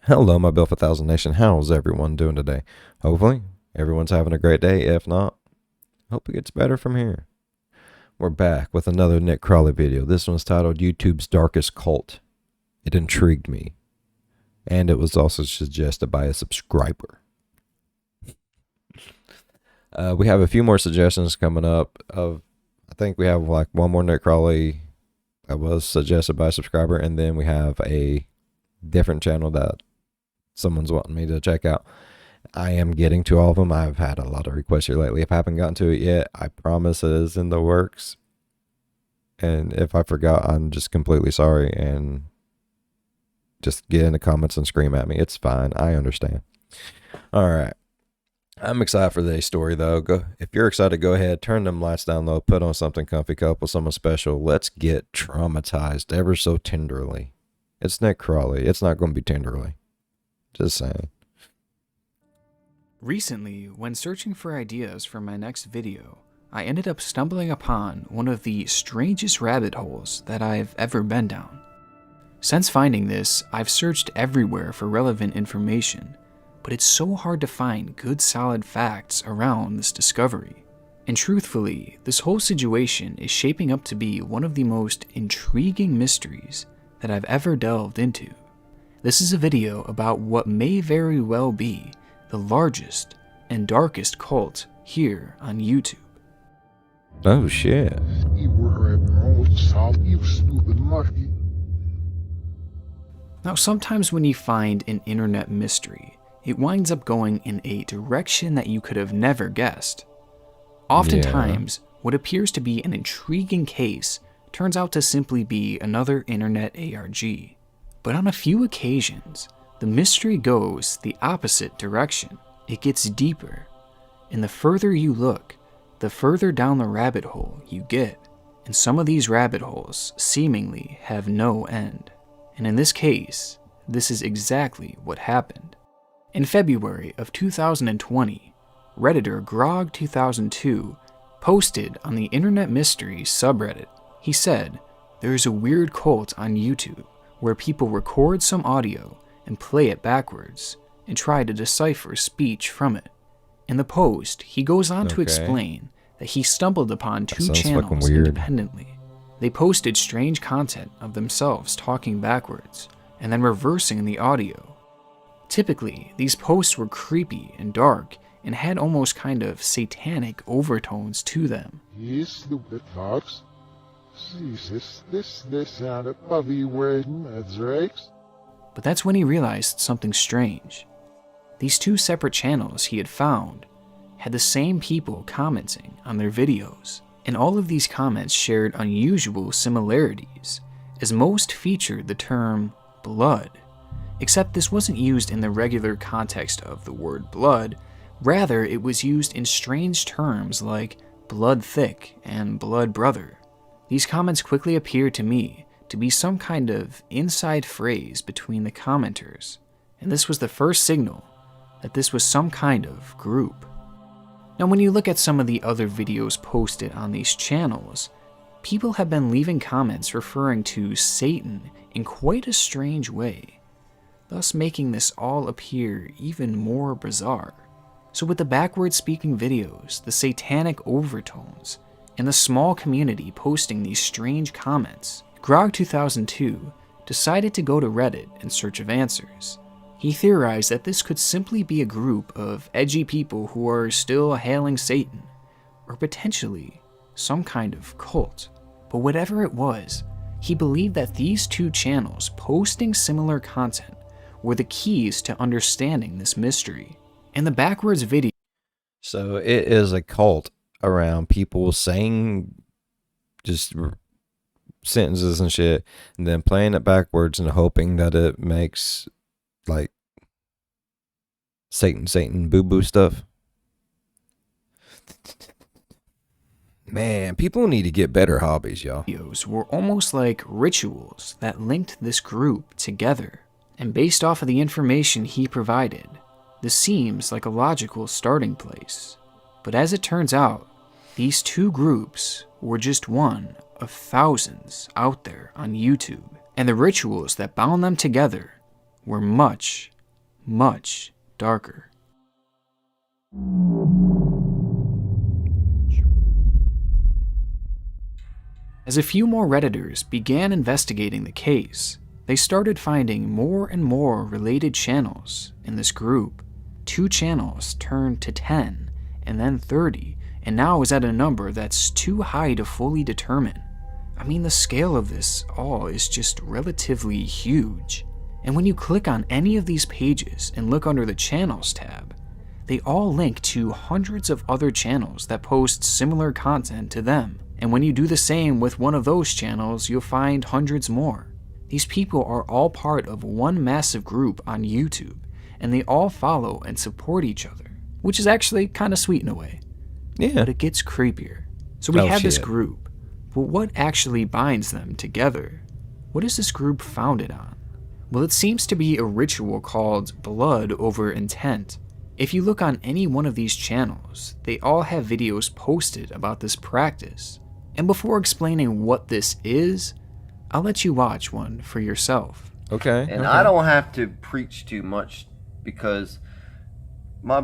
Hello, my Bill for Thousand Nation. How's everyone doing today? Hopefully, everyone's having a great day. If not, hope it gets better from here. We're back with another Nick Crowley video. This one's titled YouTube's Darkest Cult. It intrigued me, and it was also suggested by a subscriber. We have a few more suggestions coming up. I think we have like one more Nick Crowley that was suggested by a subscriber, and then we have a different channel that someone's wanting me to check out. I am getting to all of them. I've had a lot of requests here lately. If I haven't gotten to it yet, I promise it is in the works. And if I forgot, I'm just completely sorry. And just get in the comments and scream at me. It's fine. I understand. All right. I'm excited for today's story, though. If you're excited, go ahead. Turn them lights down low. Put on something comfy, couple someone special. Let's get traumatized ever so tenderly. It's Nick Crowley. It's not going to be tenderly. Just saying. Recently, when searching for ideas for my next video, I ended up stumbling upon one of the strangest rabbit holes that I've ever been down. Since finding this, I've searched everywhere for relevant information, but it's so hard to find good solid facts around this discovery. And truthfully, this whole situation is shaping up to be one of the most intriguing mysteries that I've ever delved into. This is a video about what may very well be the largest and darkest cult here on YouTube. Oh shit. Now, sometimes when you find an internet mystery, it winds up going in a direction that you could have never guessed. Oftentimes, what appears to be an intriguing case turns out to simply be another internet ARG. But on a few occasions, the mystery goes the opposite direction. It gets deeper, and the further you look, the further down the rabbit hole you get. And some of these rabbit holes seemingly have no end. And in this case, this is exactly what happened. In February of 2020, Redditor Grog2002 posted on the Internet Mysteries subreddit. He said, "There's a weird cult on YouTube where people record some audio and play it backwards and try to decipher speech from it." In the post, he goes on to explain that he stumbled upon two channels independently. They posted strange content of themselves talking backwards and then reversing the audio. Typically, these posts were creepy and dark and had almost kind of satanic overtones to them. You stupid fox. But that's when he realized something strange. These two separate channels he had found had the same people commenting on their videos, and all of these comments shared unusual similarities, as most featured the term blood, except this wasn't used in the regular context of the word blood. Rather, it was used in strange terms like blood thick and blood brother. These comments quickly appeared to me to be some kind of inside phrase between the commenters, and this was the first signal that this was some kind of group. Now, when you look at some of the other videos posted on these channels, people have been leaving comments referring to Satan in quite a strange way, thus making this all appear even more bizarre. So with the backward speaking videos, the satanic overtones, and the small community posting these strange comments, Grog2002 decided to go to Reddit in search of answers. He theorized that this could simply be a group of edgy people who are still hailing Satan, or potentially some kind of cult. But whatever it was, he believed that these two channels posting similar content were the keys to understanding this mystery. And the backwards video. So it is a cult around people saying just sentences and shit, and then playing it backwards and hoping that it makes like Satan boo boo stuff. Man, people need to get better hobbies, y'all. Videos were almost like rituals that linked this group together. And based off of the information he provided, this seems like a logical starting place. But as it turns out, these two groups were just one of thousands out there on YouTube, and the rituals that bound them together were much, much darker. As a few more Redditors began investigating the case, they started finding more and more related channels in this group. 2 channels turned to 10, and then 30, and now is at a number that's too high to fully determine. I mean, the scale of this all is just relatively huge. And when you click on any of these pages and look under the Channels tab, they all link to hundreds of other channels that post similar content to them. And when you do the same with one of those channels, you'll find hundreds more. These people are all part of one massive group on YouTube, and they all follow and support each other, which is actually kind of sweet in a way. Yeah. But it gets creepier. So we have this group, but what actually binds them together? What is this group founded on? Well, it seems to be a ritual called blood over intent. If you look on any one of these channels, they all have videos posted about this practice. And before explaining what this is, I'll let you watch one for yourself. Okay. And I don't have to preach too much because my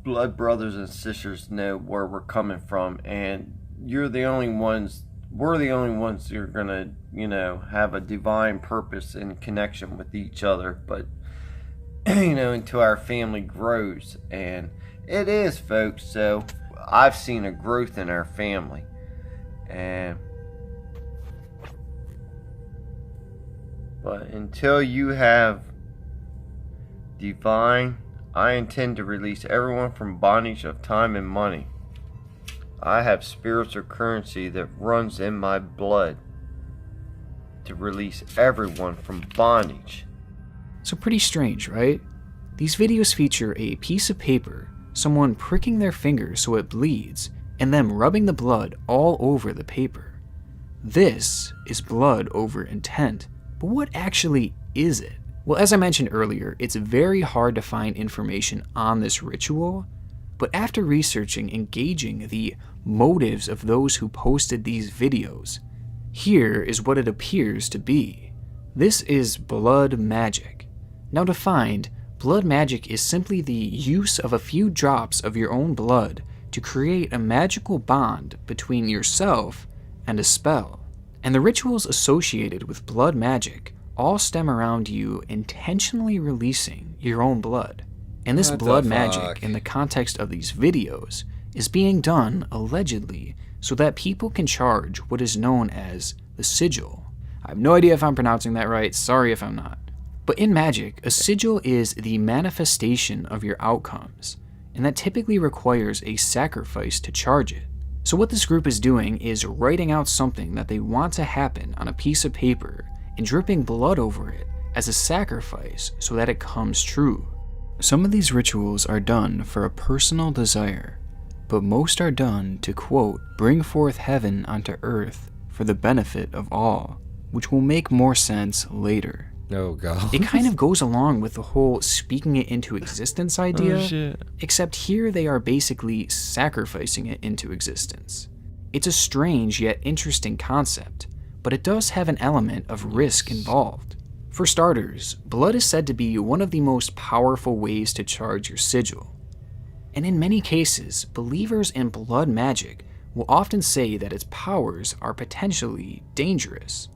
blood brothers and sisters know where we're coming from, and we're the only ones who are gonna, have a divine purpose and connection with each other. But until our family grows, and it is, folks. So I've seen a growth in our family, but until you have divine, I intend to release everyone from bondage of time and money. I have spiritual currency that runs in my blood to release everyone from bondage. So pretty strange, right? These videos feature a piece of paper, someone pricking their finger so it bleeds, and them rubbing the blood all over the paper. This is blood over intent, but what actually is it? Well, as I mentioned earlier, it's very hard to find information on this ritual, but after researching and gauging the motives of those who posted these videos, here is what it appears to be. This is blood magic. Now defined, blood magic is simply the use of a few drops of your own blood to create a magical bond between yourself and a spell. And the rituals associated with blood magic all stem around you intentionally releasing your own blood. And this blood magic, in the context of these videos, is being done, allegedly, so that people can charge what is known as the sigil. I have no idea if I'm pronouncing that right, sorry if I'm not. But in magic, a sigil is the manifestation of your outcomes, and that typically requires a sacrifice to charge it. So what this group is doing is writing out something that they want to happen on a piece of paper and dripping blood over it as a sacrifice so that it comes true. Some of these rituals are done for a personal desire, but most are done to, quote, bring forth heaven onto earth for the benefit of all, which will make more sense later. Oh, God. It kind of goes along with the whole speaking it into existence idea, Oh, shit. except here they are basically sacrificing it into existence. It's a strange yet interesting concept, but it does have an element of risk involved. For starters, blood is said to be one of the most powerful ways to charge your sigil. And in many cases, believers in blood magic will often say that its powers are potentially dangerous,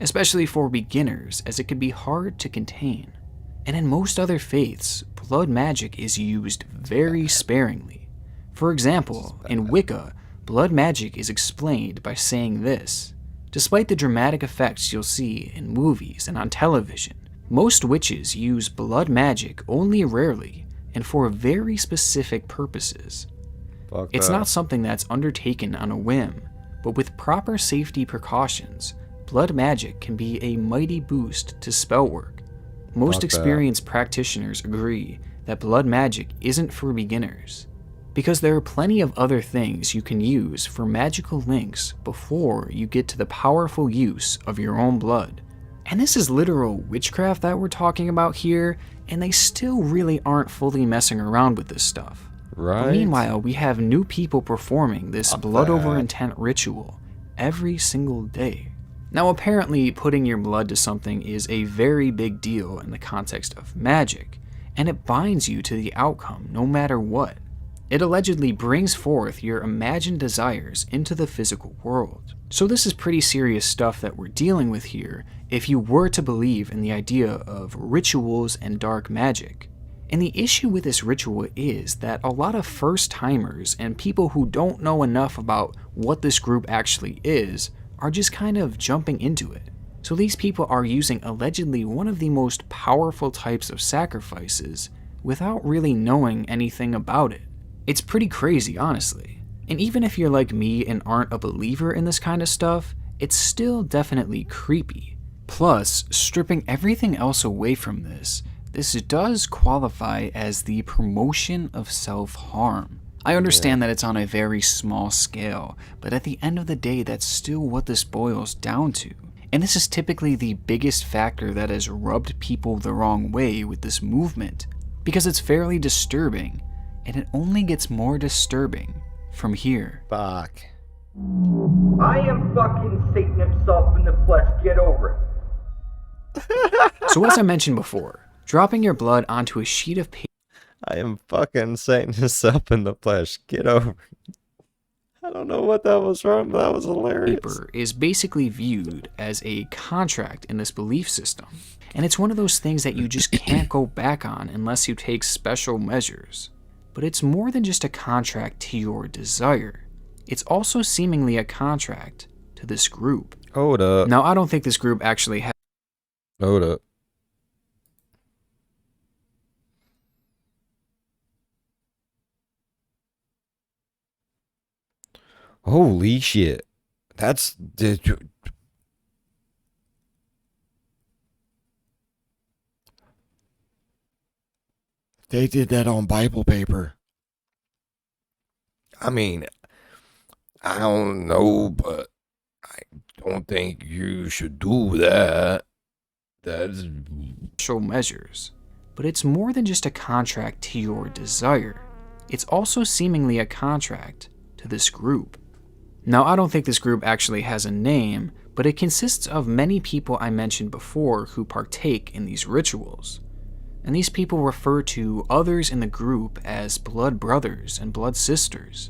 especially for beginners, as it can be hard to contain. And in most other faiths, blood magic is used very sparingly. For example, in Wicca, blood magic is explained by saying this: despite the dramatic effects you'll see in movies and on television, most witches use blood magic only rarely and for very specific purposes. It's not something that's undertaken on a whim, but with proper safety precautions, blood magic can be a mighty boost to spell work. Most experienced practitioners agree that blood magic isn't for beginners, because there are plenty of other things you can use for magical links before you get to the powerful use of your own blood. And this is literal witchcraft that we're talking about here, and they still really aren't fully messing around with this stuff. Right. But meanwhile, we have new people performing this blood over intent ritual every single day. Now apparently putting your blood to something is a very big deal in the context of magic, and it binds you to the outcome no matter what. It allegedly brings forth your imagined desires into the physical world. So this is pretty serious stuff that we're dealing with here if you were to believe in the idea of rituals and dark magic. And the issue with this ritual is that a lot of first-timers and people who don't know enough about what this group actually is are just kind of jumping into it. So these people are using allegedly one of the most powerful types of sacrifices without really knowing anything about it. It's pretty crazy, honestly. And even if you're like me and aren't a believer in this kind of stuff, it's still definitely creepy. Plus, stripping everything else away from this does qualify as the promotion of self-harm. I understand that it's on a very small scale, but at the end of the day, that's still what this boils down to. And this is typically the biggest factor that has rubbed people the wrong way with this movement, because it's fairly disturbing, and it only gets more disturbing from here. Fuck. I am fucking Satan himself in the flesh. Get over it. So as I mentioned before, dropping your blood onto a sheet of paper I am fucking Satan himself in the flesh. Get over it. I don't know what that was from, but that was hilarious. is basically viewed as a contract in this belief system. And it's one of those things that you just can't go back on unless you take special measures. But it's more than just a contract to your desire. It's also seemingly a contract to this group. Hold up. Now, I don't think this group actually has... Hold up. Holy shit. That's... They did that on Bible paper. I mean, I don't know, but I don't think you should do that. That's... special measures. But it's more than just a contract to your desire. It's also seemingly a contract to this group. Now, I don't think this group actually has a name, but it consists of many people I mentioned before who partake in these rituals. And these people refer to others in the group as blood brothers and blood sisters.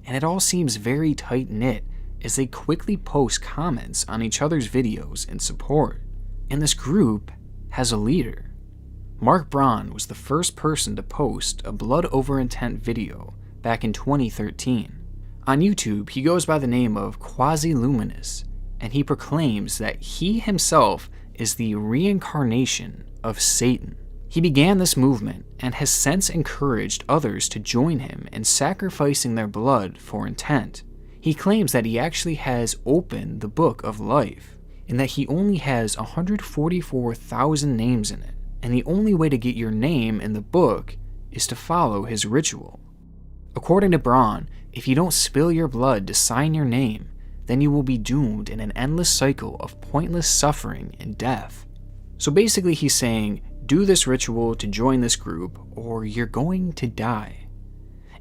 And it all seems very tight-knit as they quickly post comments on each other's videos in support. And this group has a leader. Mark Braun was the first person to post a blood over intent video back in 2013. On YouTube, he goes by the name of Quasi-Luminous, and he proclaims that he himself is the reincarnation of Satan. He began this movement and has since encouraged others to join him in sacrificing their blood for intent. He claims that he actually has opened the book of life, and that he only has 144,000 names in it, and the only way to get your name in the book is to follow his ritual. According to Braun, if you don't spill your blood to sign your name, then you will be doomed in an endless cycle of pointless suffering and death. So basically he's saying, do this ritual to join this group, or you're going to die.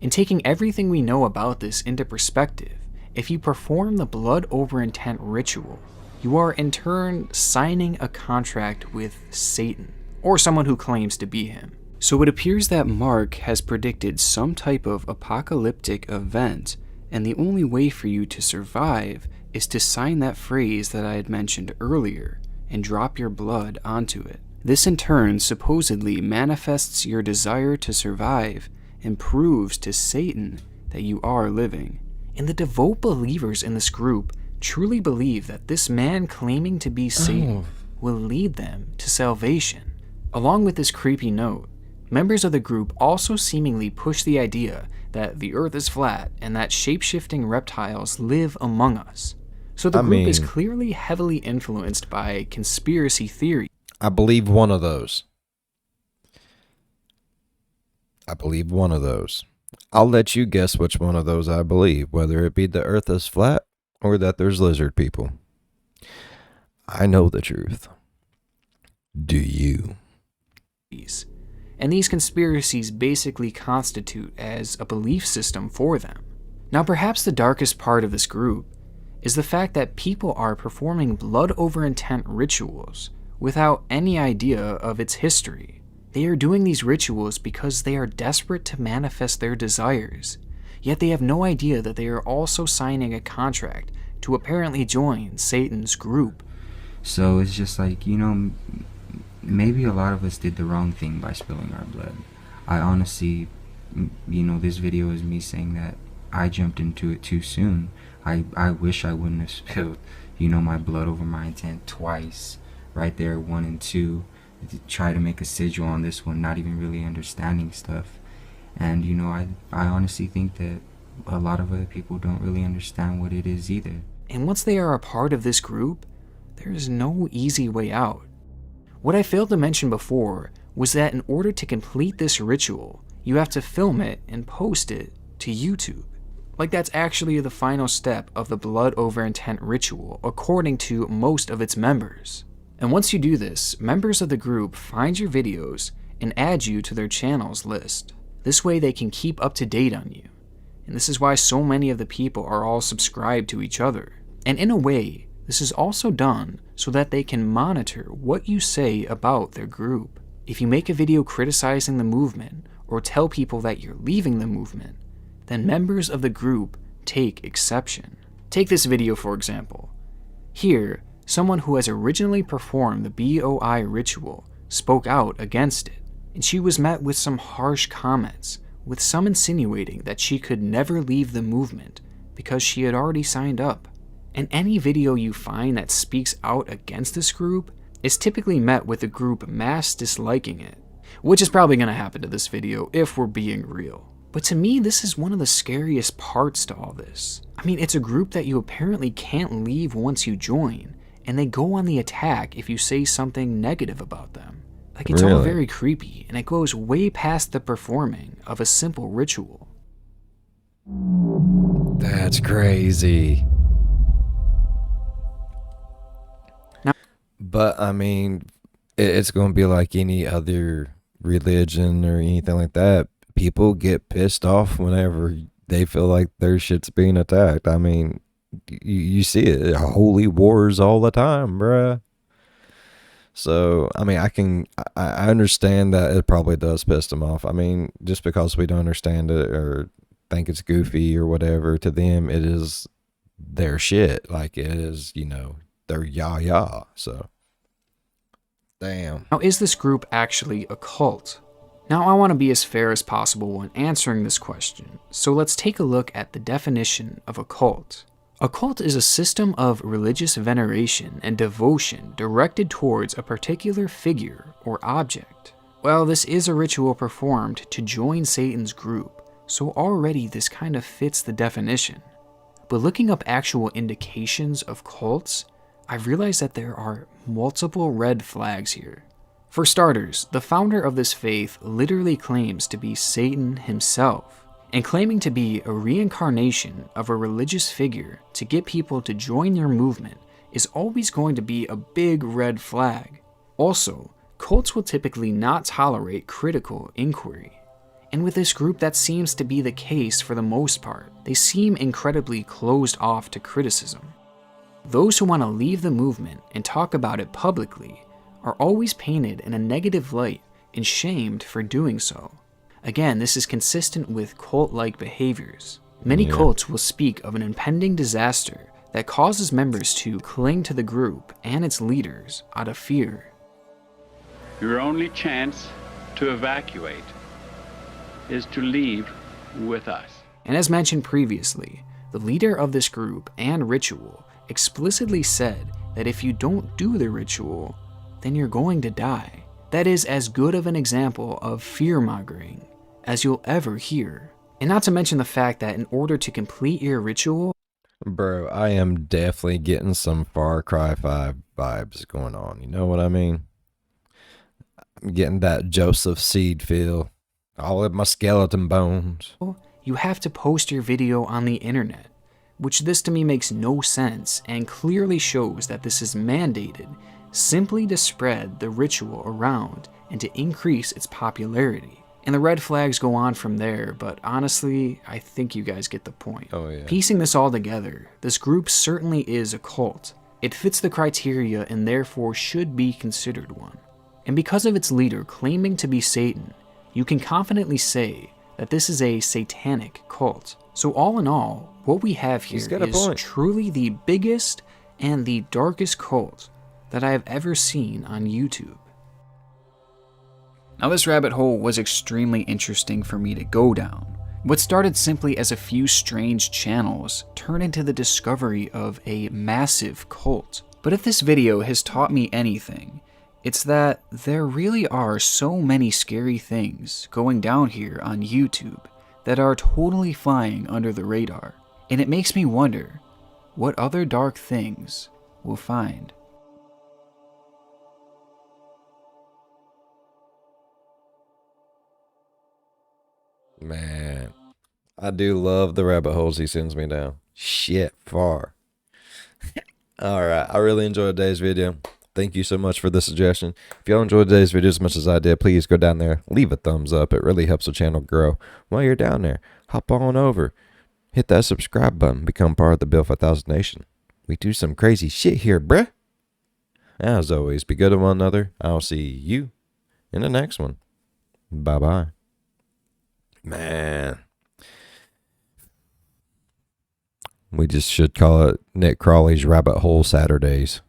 And taking everything we know about this into perspective, if you perform the blood over intent ritual, you are in turn signing a contract with Satan, or someone who claims to be him. So it appears that Mark has predicted some type of apocalyptic event, and the only way for you to survive is to sign that phrase that I had mentioned earlier and drop your blood onto it. This in turn supposedly manifests your desire to survive and proves to Satan that you are living. And the devout believers in this group truly believe that this man claiming to be Satan will lead them to salvation. Along with this creepy note, members of the group also seemingly push the idea that the earth is flat and that shape-shifting reptiles live among us. So the group is clearly heavily influenced by conspiracy theory. I believe one of those. I believe one of those. I'll let you guess which one of those I believe, whether it be the earth is flat or that there's lizard people. I know the truth. Do you? And these conspiracies basically constitute as a belief system for them. Now, perhaps the darkest part of this group is the fact that people are performing blood over intent rituals without any idea of its history. They are doing these rituals because they are desperate to manifest their desires, yet they have no idea that they are also signing a contract to apparently join Satan's group. So it's just like, you know, maybe a lot of us did the wrong thing by spilling our blood. I honestly, you know, this video is me saying that I jumped into it too soon. I wish I wouldn't have spilled, you know, my blood over my intent twice, right there, 1 and 2, to try to make a sigil on this one, not even really understanding stuff. And, you know, I honestly think that a lot of other people don't really understand what it is either. And once they are a part of this group, there is no easy way out. What I failed to mention before was that in order to complete this ritual, you have to film it and post it to YouTube. Like, that's actually the final step of the blood over intent ritual, according to most of its members. And once you do this, members of the group find your videos and add you to their channels list. This way they can keep up to date on you. And this is why so many of the people are all subscribed to each other. And in a way, this is also done so that they can monitor what you say about their group. If you make a video criticizing the movement or tell people that you're leaving the movement, then members of the group take exception. Take this video for example. Here, someone who has originally performed the BOI ritual spoke out against it, and she was met with some harsh comments, with some insinuating that she could never leave the movement because she had already signed up. And any video you find that speaks out against this group is typically met with the group mass disliking it, which is probably going to happen to this video if we're being real. But to me, this is one of the scariest parts to all this. I mean, it's a group that you apparently can't leave once you join, and they go on the attack if you say something negative about them. Like, it's all very creepy, and it goes way past the performing of a simple ritual. That's crazy. Now, but I mean, it's going to be like any other religion or anything like that. People get pissed off whenever they feel like their shit's being attacked. I mean, you see it, holy wars all the time, bruh. So, I mean, I understand that it probably does piss them off. I mean, just because we don't understand it or think it's goofy or whatever, to them, it is their shit. Like, it is, you know, their yah. So, damn. now, is this group actually a cult? Now, I want to be as fair as possible when answering this question, so let's take a look at the definition of a cult. A cult is a system of religious veneration and devotion directed towards a particular figure or object. Well, this is a ritual performed to join Satan's group, so already this kind of fits the definition. But looking up actual indications of cults, I've realized that there are multiple red flags here. For starters, the founder of this faith literally claims to be Satan himself, and claiming to be a reincarnation of a religious figure to get people to join your movement is always going to be a big red flag. Also, cults will typically not tolerate critical inquiry. And with this group, that seems to be the case for the most part. They seem incredibly closed off to criticism. Those who want to leave the movement and talk about it publicly are always painted in a negative light and shamed for doing so. Again, this is consistent with cult-like behaviors. Many cults will speak of an impending disaster that causes members to cling to the group and its leaders out of fear. Your only chance to evacuate is to leave with us. And as mentioned previously, the leader of this group and ritual explicitly said that if you don't do the ritual, then you're going to die. That is as good of an example of fear-mongering as you'll ever hear. And not to mention the fact that in order to complete your ritual... Bro, I am definitely getting some Far Cry 5 vibes going on. You know what I mean? I'm getting that Joseph Seed feel. All of my skeleton bones. You have to post your video on the internet, which this to me makes no sense and clearly shows that this is mandated simply to spread the ritual around and to increase its popularity. And the red flags go on from there, but honestly, I think you guys get the point. Oh, yeah. Piecing this all together, this group certainly is a cult. It fits the criteria and therefore should be considered one. And because of its leader claiming to be Satan, you can confidently say that this is a satanic cult. So all in all, what we have here is truly the biggest and the darkest cult that I have ever seen on YouTube. Now this rabbit hole was extremely interesting for me to go down. What started simply as a few strange channels turned into the discovery of a massive cult. But if this video has taught me anything, it's that there really are so many scary things going down here on YouTube that are totally flying under the radar. And it makes me wonder what other dark things we'll find. Man, I do love the rabbit holes he sends me down. Shit, far. Alright, I really enjoyed today's video. Thank you so much for the suggestion. If y'all enjoyed today's video as much as I did, please go down there, leave a thumbs up. It really helps the channel grow. While you're down there, hop on over, hit that subscribe button, become part of the Bill 5000 Nation. We do some crazy shit here, bruh. As always, be good to one another. I'll see you in the next one. Bye-bye. Man. We just should call it Nick Crowley's Rabbit Hole Saturdays.